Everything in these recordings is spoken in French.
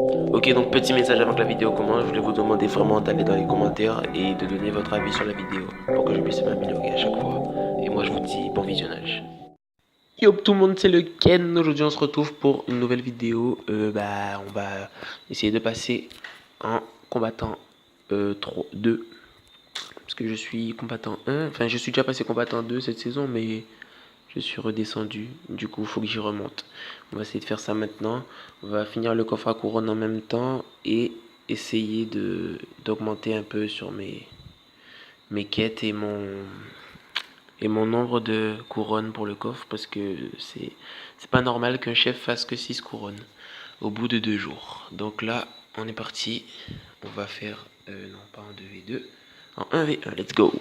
Ok, donc petit message avant que la vidéo commence, je voulais vous demander vraiment d'aller dans les commentaires et de donner votre avis sur la vidéo pour que je puisse m'améliorer à chaque fois. Et moi je vous dis bon visionnage. Yo tout le monde, c'est le Ken. Aujourd'hui on se retrouve pour une nouvelle vidéo. On va essayer de passer en combattant 2. Parce que je suis combattant 1. Enfin je suis déjà passé combattant 2 cette saison, mais je suis redescendu. Du coup il faut que j'y remonte. On va essayer de faire ça maintenant. On va finir le coffre à couronne en même temps et essayer de d'augmenter un peu sur mes quêtes et mon nombre de couronnes pour le coffre parce que c'est pas normal qu'un chef fasse que 6 couronnes au bout de 2 jours. Donc là, on est parti. On va faire non pas en 2v2, en 1v1. Let's go.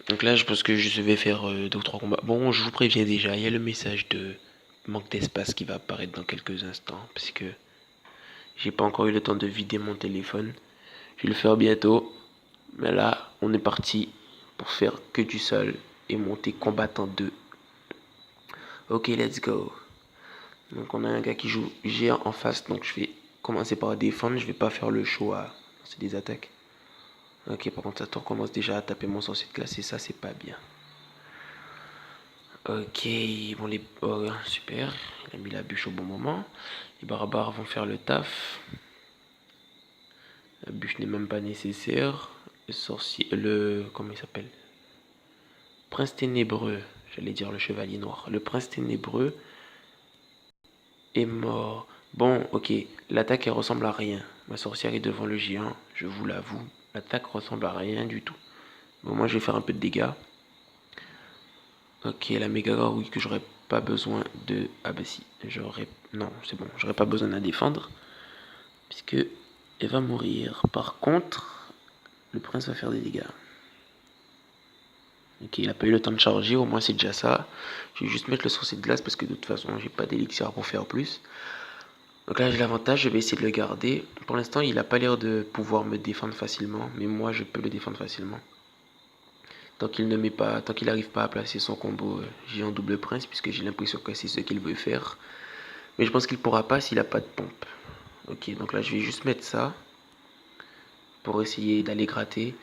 Donc là, je pense que je vais faire 2 ou 3 combats. Bon, je vous préviens déjà, il y a le message de manque d'espace qui va apparaître dans quelques instants parce que j'ai pas encore eu le temps de vider mon téléphone. Je vais le faire bientôt. Mais là, on est parti pour faire que du sol et monter combattant 2. Ok, let's go. Donc on a un gars qui joue géant en face, donc je vais commencer par défendre, je vais pas faire le show à lancer des attaques. Ok, par contre, ça commence déjà à taper mon sorcier de glace et ça, c'est pas bien. Ok, bon, oh, super, il a mis la bûche au bon moment. Les barbares vont faire le taf. La bûche n'est même pas nécessaire. Le sorcier, comment il s'appelle? Prince ténébreux, j'allais dire le chevalier noir. Le prince ténébreux est mort. Bon, ok, l'attaque elle ressemble à rien. Ma sorcière est devant le géant, je vous l'avoue. L'attaque ressemble à rien du tout. Bon, moi je vais faire un peu de dégâts. Ok, la méga gargouille que j'aurais pas besoin de. Ah bah si, j'aurais. Non, c'est bon, j'aurais pas besoin de la défendre. Puisque elle va mourir. Par contre, le prince va faire des dégâts. Ok, il a pas eu le temps de charger, au moins c'est déjà ça. Je vais juste mettre le sorcier de glace parce que de toute façon j'ai pas d'élixir pour faire plus. Donc là j'ai l'avantage, je vais essayer de le garder. Pour l'instant il a pas l'air de pouvoir me défendre facilement, mais moi je peux le défendre facilement. Tant qu'il ne met pas, tant qu'il n'arrive pas à placer son combo géant double prince, puisque j'ai l'impression que c'est ce qu'il veut faire. Mais je pense qu'il pourra pas s'il a pas de pompe. Ok, donc là je vais juste mettre ça pour essayer d'aller gratter.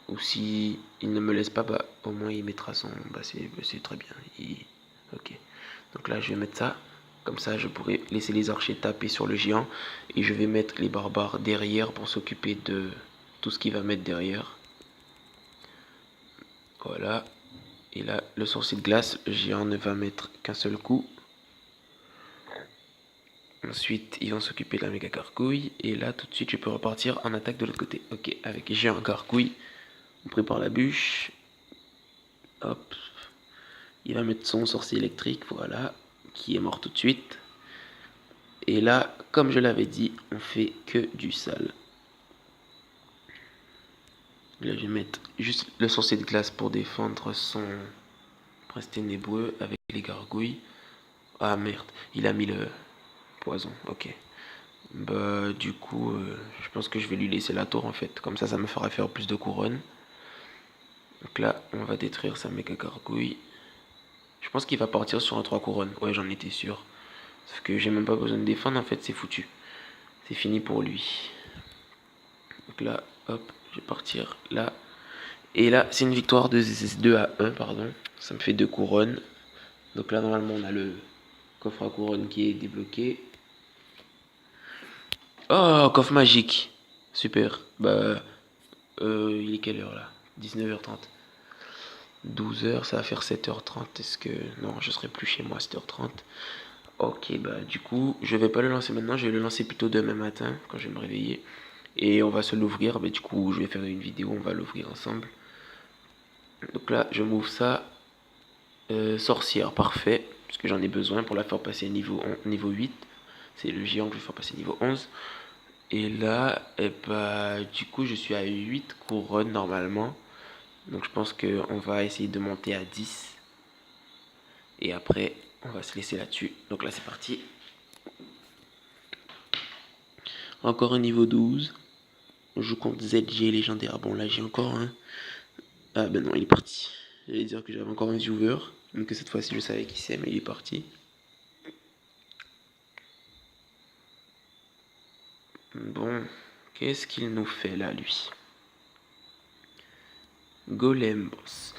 Ou si il ne me laisse pas, bah au moins il mettra son. Bah c'est très bien. Ok. Donc là je vais mettre ça. Comme ça je pourrai laisser les archers taper sur le géant. Et je vais mettre les barbares derrière pour s'occuper de tout ce qu'il va mettre derrière. Voilà. Et là le sorcier de glace, le géant ne va mettre qu'un seul coup. Ensuite, ils vont s'occuper de la méga gargouille. Et là, tout de suite, je peux repartir en attaque de l'autre côté. Ok, avec géant gargouille, on prépare la bûche. Hop. Il va mettre son sorcier électrique, voilà, qui est mort tout de suite. Et là, comme je l'avais dit, on fait que du sale. Là, je vais mettre juste le sorcier de glace pour défendre son prince ténébreux avec les gargouilles. Ah merde, il a mis le poison, ok. Bah, du coup, je pense que je vais lui laisser la tour en fait. Comme ça me fera faire plus de couronnes. Donc là, on va détruire sa méga gargouille. Je pense qu'il va partir sur un 3 couronnes. Ouais, j'en étais sûr. Sauf que j'ai même pas besoin de défendre, en fait, c'est foutu. C'est fini pour lui. Donc là, hop, je vais partir là. Et là, c'est une victoire de 2 à 1, pardon. Ça me fait 2 couronnes. Donc là, normalement, on a le coffre à couronne qui est débloqué. Oh, coffre magique. Super. Bah, il est quelle heure là? 19h30. 12h, ça va faire 7h30. Est-ce que... Non, je serai plus chez moi à 7h30. Ok, bah du coup, je vais pas le lancer maintenant, je vais le lancer plutôt demain matin, quand je vais me réveiller. Et on va se l'ouvrir, bah du coup, je vais faire une vidéo, on va l'ouvrir ensemble. Donc là, je m'ouvre ça. Sorcière, parfait, parce que j'en ai besoin pour la faire passer niveau 8. C'est le géant que je vais faire passer niveau 11. Et là, et bah, du coup, je suis à 8 couronnes normalement. Donc je pense qu'on va essayer de monter à 10. Et après, on va se laisser là-dessus. Donc là, c'est parti. Encore un niveau 12. On joue contre ZG légendaire. Bon, là, j'ai encore un. Ah, ben non, il est parti. J'allais dire que j'avais encore un viewer. Même que cette fois-ci, je savais qui c'est, mais il est parti. Bon, qu'est-ce qu'il nous fait là, lui? Golem, boss.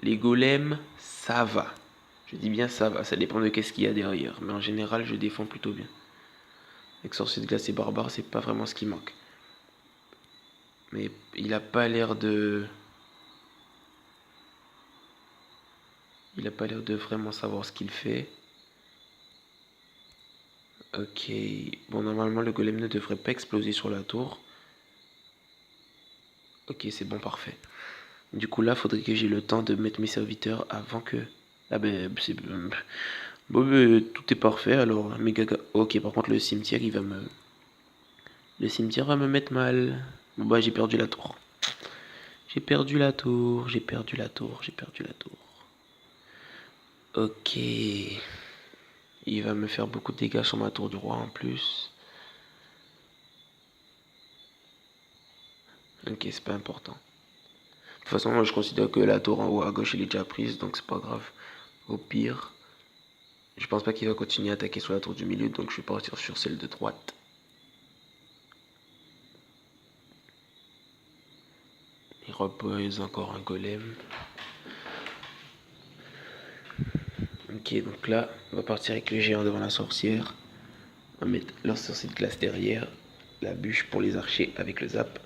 Les golems, ça va. Je dis bien ça va, ça dépend de qu'est-ce qu'il y a derrière. Mais en général, je défends plutôt bien. Avec sorcier de glace et barbare, c'est pas vraiment ce qui manque. Mais il a pas l'air de... Il a pas l'air de vraiment savoir ce qu'il fait. Ok. Bon, normalement, le golem ne devrait pas exploser sur la tour. Ok, c'est bon, parfait. Du coup, là, faudrait que j'ai le temps de mettre mes serviteurs avant que... Ah ben, c'est... Bon, tout est parfait, alors, mes gaga... Ok, par contre, le cimetière, il va me... Le cimetière va me mettre mal. Bon, bah, j'ai perdu la tour. J'ai perdu la tour, j'ai perdu la tour, j'ai perdu la tour. Ok. Il va me faire beaucoup de dégâts sur ma tour du roi en plus. Ok, c'est pas important. De toute façon, moi je considère que la tour en haut à gauche elle est déjà prise, donc c'est pas grave. Au pire, je pense pas qu'il va continuer à attaquer sur la tour du milieu, donc je vais partir sur celle de droite. Il repose encore un golem. Ok, donc là, on va partir avec le géant devant la sorcière. On va mettre leur sorcier de glace derrière. La bûche pour les archers avec le zap.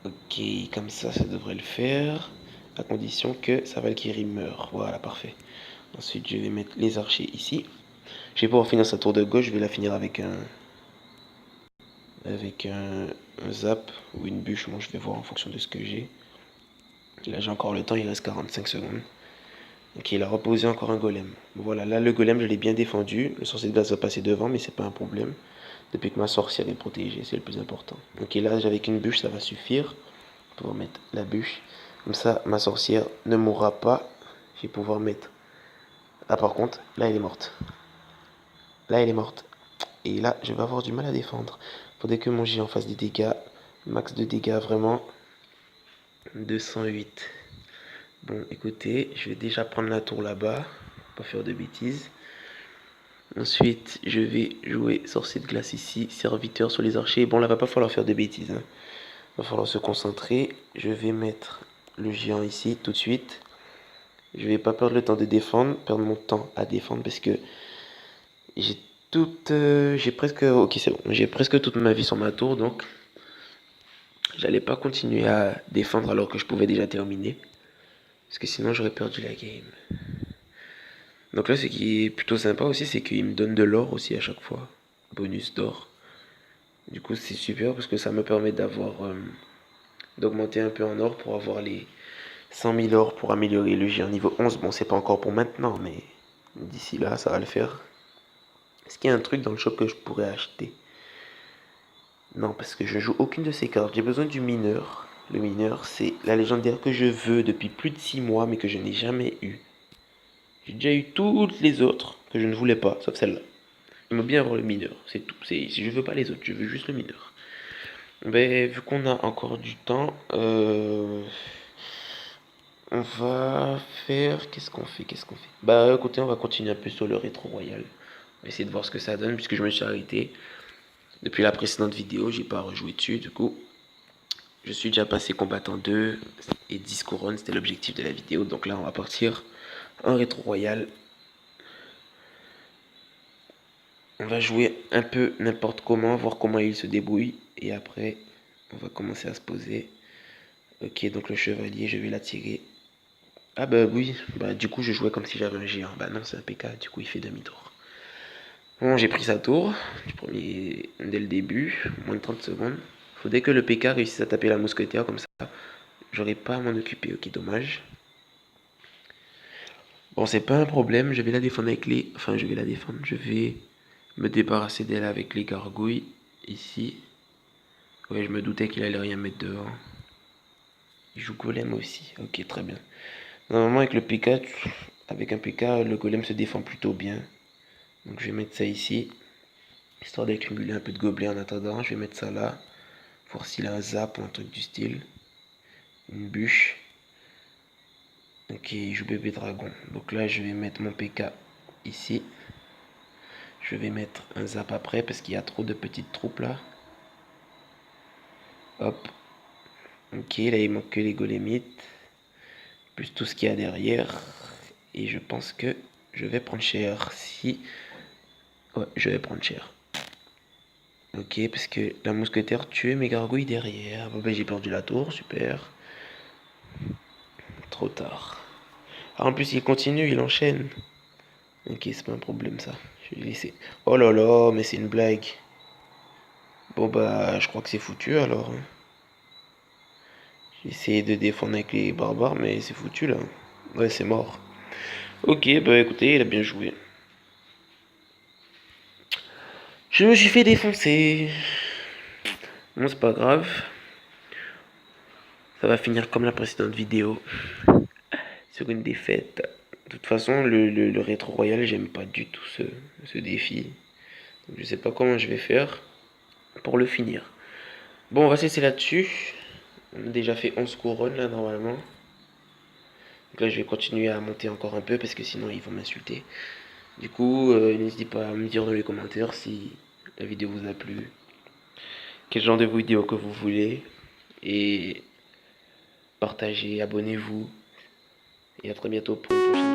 Ok, comme ça devrait le faire. À condition que sa Valkyrie meure. Voilà, parfait. Ensuite, je vais mettre les archers ici. Je vais pouvoir finir sa tour de gauche. Je vais la finir avec un zap ou une bûche. Moi, je vais voir en fonction de ce que j'ai. Là, j'ai encore le temps. Il reste 45 secondes. Ok, il a reposé encore un golem. Voilà, là, le golem, je l'ai bien défendu. Le sorcier de glace va passer devant, mais c'est pas un problème. Depuis que ma sorcière est protégée, c'est le plus important. Ok, là, avec une bûche, ça va suffire. Pour mettre la bûche. Comme ça, ma sorcière ne mourra pas. Je vais pouvoir mettre... Ah, par contre, là, elle est morte. Là, elle est morte. Et là, je vais avoir du mal à défendre. Faudrait que mon géant fasse des dégâts. Max de dégâts, vraiment. 208. Bon, écoutez, je vais déjà prendre la tour là-bas. Pas faire de bêtises. Ensuite, je vais jouer sorcier de glace ici. Serviteur sur les archers. Bon, là, va pas falloir faire de bêtises. Hein. Va falloir se concentrer. Je vais mettre le géant ici tout de suite. Je vais pas perdre le temps de défendre, perdre mon temps à défendre parce que j'ai presque, ok c'est bon, j'ai presque toute ma vie sur ma tour donc j'allais pas continuer à défendre alors que je pouvais déjà terminer parce que sinon j'aurais perdu la game. Donc là ce qui est plutôt sympa aussi c'est qu'il me donne de l'or aussi à chaque fois, bonus d'or. Du coup c'est super parce que ça me permet d'augmenter un peu en or pour avoir les 100 000 or pour améliorer le géant niveau 11. Bon c'est pas encore pour maintenant mais d'ici là ça va le faire. Est-ce qu'il y a un truc dans le shop que je pourrais acheter? Non, parce que je joue aucune de ces cartes. J'ai besoin du mineur. Le mineur, c'est la légendaire que je veux depuis plus de 6 mois, mais que je n'ai jamais eu. J'ai déjà eu toutes les autres que je ne voulais pas, sauf celle-là. Il m'a bien avoir le mineur, c'est tout. Si je veux pas les autres, je veux juste le mineur. Ben, vu qu'on a encore du temps, on va faire... Qu'est-ce qu'on fait? Bah écoutez, on va continuer un peu sur le rétro royal. On va essayer de voir ce que ça donne, puisque je me suis arrêté. Depuis la précédente vidéo, j'ai pas rejoué dessus, du coup. Je suis déjà passé combattant 2 et 10 couronnes, c'était l'objectif de la vidéo. Donc là, on va partir en rétro royal. On va jouer un peu n'importe comment, voir comment il se débrouille. Et après, on va commencer à se poser. Ok, donc le chevalier, je vais l'attirer. Ah bah oui, bah du coup je jouais comme si j'avais un géant. Bah non, c'est un PK, du coup il fait demi-tour. Bon, j'ai pris sa tour, du premier dès le début, moins de 30 secondes. Faudrait que le PK réussisse à taper la mousquetaire comme ça. J'aurais pas à m'en occuper, ok, dommage. Bon, c'est pas un problème, je vais la défendre avec les... Enfin, je vais la défendre, je vais me débarrasser d'elle avec les gargouilles, ici. Ouais, je me doutais qu'il allait rien mettre dehors. Il joue golem aussi, ok, très bien. Normalement, avec le PK, avec un PK, le golem se défend plutôt bien. Donc je vais mettre ça ici, histoire d'accumuler un peu de gobelets en attendant. Je vais mettre ça là, voir s'il a un zap ou un truc du style. Une bûche. Ok, il joue bébé dragon. Donc là, je vais mettre mon PK ici. Je vais mettre un zap après parce qu'il y a trop de petites troupes là. Hop. Ok, là il manque que les golémites. Plus tout ce qu'il y a derrière. Et je pense que je vais prendre cher. Si... Ouais, je vais prendre cher. Ok, parce que la mousquetaire tuait mes gargouilles derrière. Bon, ben, j'ai perdu la tour, super. Trop tard. Ah, en plus, il continue, il enchaîne. Ok, c'est pas un problème ça. Je vais laisser. Oh là là, mais c'est une blague. Bon, bah, je crois que c'est foutu alors, hein. J'ai essayé de défendre avec les barbares, mais c'est foutu là. Ouais, c'est mort. Ok, bah écoutez, il a bien joué. Je me suis fait défoncer. Bon, c'est pas grave. Ça va finir comme la précédente vidéo. Sur une défaite. De toute façon, le rétro royal, j'aime pas du tout ce défi. Donc, je sais pas comment je vais faire pour le finir. Bon, on va cesser là-dessus. On a déjà fait 11 couronnes là, normalement. Donc là, je vais continuer à monter encore un peu parce que sinon, ils vont m'insulter. Du coup, n'hésitez pas à me dire dans les commentaires si la vidéo vous a plu. Quel genre de vidéo que vous voulez. Et partagez, abonnez-vous. Et à très bientôt pour une prochaine vidéo.